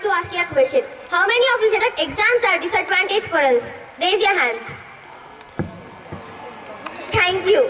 like to ask you a question. How many of you say that exams are a disadvantage for us? Raise your hands. Thank you.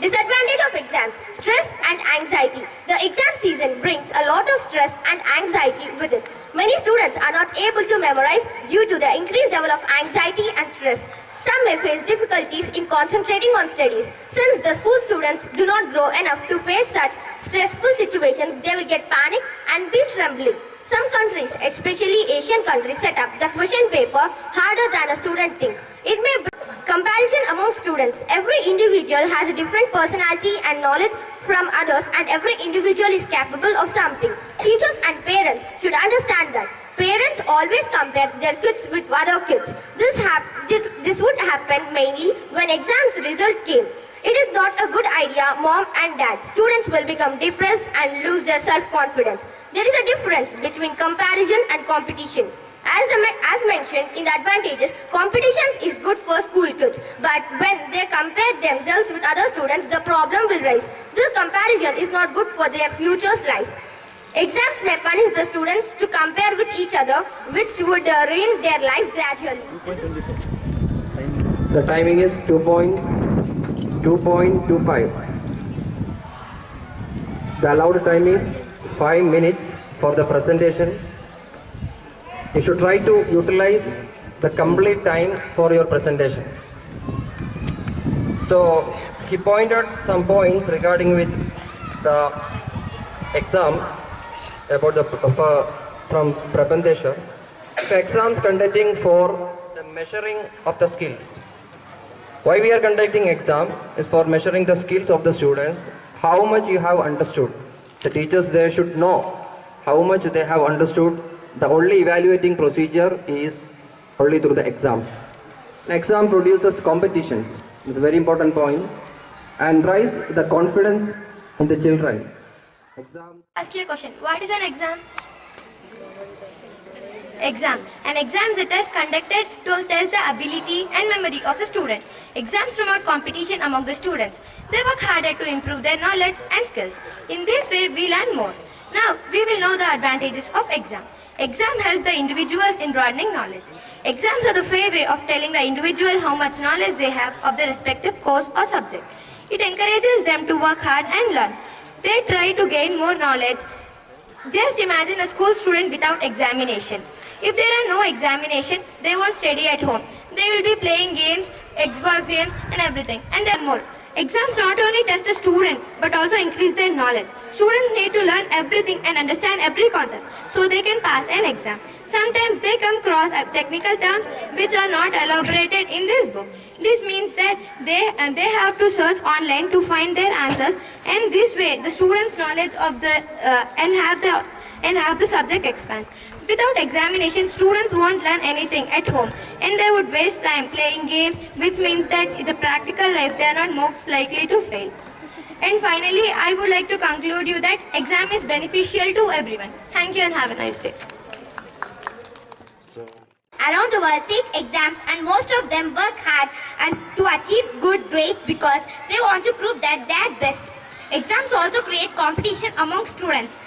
Disadvantage of exams: stress and anxiety. The exam season brings a lot of stress and anxiety with it. Many students are not able to memorize due to the increased level of anxiety and stress. Some may face difficulties in concentrating on studies. Since the school students do not grow enough to face such stressful situations, they will get panic and be trembling. Some countries, especially Asian countries, set up the question paper harder than a student thinks. It may bring comparison among students. Every individual has a different personality and knowledge from others, and every individual is capable of something. Teachers and parents should understand that. Parents always compare their kids with other kids. This would happen mainly when exams result came. It is not a good idea, mom and dad. Students will become depressed and lose their self-confidence. There is a difference between comparison and competition. As mentioned in the advantages, competitions is good for school kids. But when they compare themselves with other students, the problem will rise. This comparison is not good for their future's life. Exams may punish the students to compare with each other, which would ruin their life gradually. The timing is 2.25. The allowed time is 5 minutes for the presentation. You should try to utilize the complete time for your presentation. So he pointed some points regarding with the exam about the from presentation. The exams conducting for the measuring of the skills. Why we are conducting exam is for measuring the skills of the students, how much you have understood. The teachers there should know how much they have understood. The only evaluating procedure is only through the exams. An exam produces competitions. It's a very important point, and rise the confidence in the children. Exam. Ask you a question. What is an exam? Exam. An exam is a test conducted to test the ability and memory of a student. Exams promote competition among the students. They work harder to improve their knowledge and skills. In this way, we learn more. Now, we will know the advantages of exam. Exam help the individuals in broadening knowledge. Exams are the fair way of telling the individual how much knowledge they have of their respective course or subject. It encourages them to work hard and learn. They try to gain more knowledge. Just imagine a school student without examination. If there are no examination, they won't study at home. They will be playing games, Xbox games and everything, and then more. Exams not only test a student, but also increase their knowledge. Students need to learn everything and understand every concept, so they can pass an exam. Sometimes they come across technical terms which are not elaborated in this book. This means that they have to search online to find their answers, and this way the students' knowledge of the and have the subject expands. Without examination, students won't learn anything at home, and they would waste time playing games, which means that in the practical life they are not most likely to fail. And finally, I would like to conclude you that exam is beneficial to everyone. Thank you and have a nice day. Around the world take exams, and most of them work hard and to achieve good grades because they want to prove that they are best. Exams also create competition among students.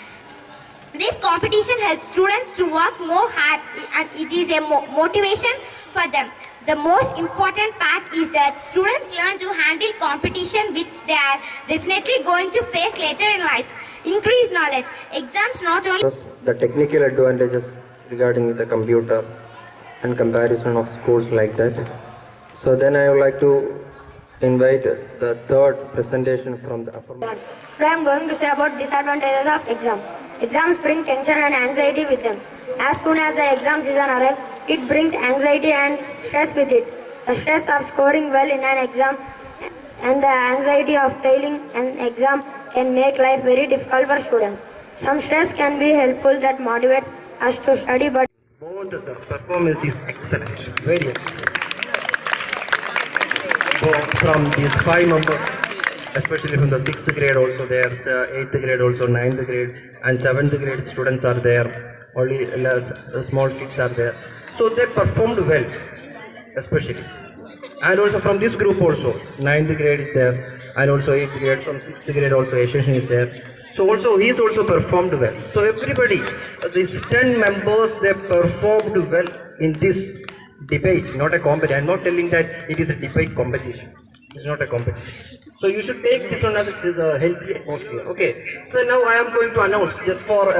This competition helps students to work more hard, and it is a motivation for them. The most important part is that students learn to handle competition, which they are definitely going to face later in life. Increase knowledge. Exams not only The technical advantages regarding the computer and comparison of schools like that. So then I would like to invite the third presentation from the affirmative. Today I am going to say about disadvantages of exam. Exams bring tension and anxiety with them. As soon as the exam season arrives, it brings anxiety and stress with it. The stress of scoring well in an exam and the anxiety of failing an exam can make life very difficult for students. Some stress can be helpful that motivates us to study, but Both the performance is excellent, very excellent. From these 5 members, especially from the 6th grade also, there's 8th grade also, 9th grade and 7th grade students are there, only small kids are there. So they performed well, especially. And also from this group also, 9th grade is there, and also 8th grade, from 6th grade also Asian is there. So also he is also performed well. So everybody, these 10 members, they performed well in this debate, not a competition. I'm not telling that it is a debate competition. It's not a competition. So you should take this one as a healthy atmosphere. Okay. So now I am going to announce just for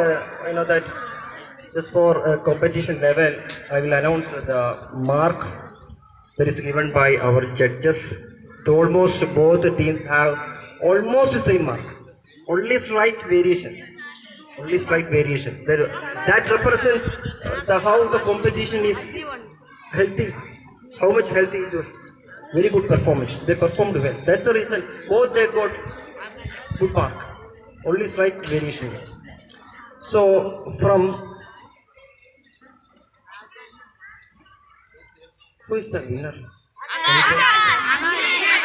just for competition level, I will announce the mark that is given by our judges. So almost both the teams have almost the same mark. Only slight variation. Only slight variation. That represents how the competition is healthy. How much healthy it was. Very good performance. They performed well. That's the reason both they got good mark. Only slight variations. So from who is the winner?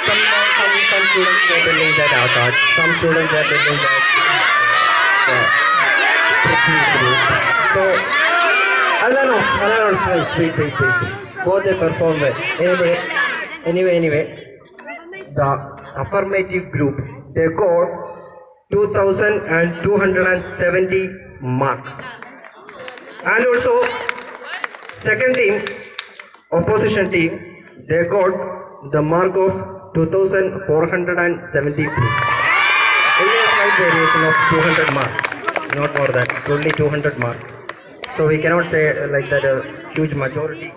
Some students are telling that Akash. Some students are telling that So I'll announce. Wait. Both they perform well. Anyway, the affirmative group, they got 2,270 marks. And also, second team, opposition team, they got the mark of 2,473. Only a slight variation of 200 marks, not more than, only 200 marks. So we cannot say like that a huge majority.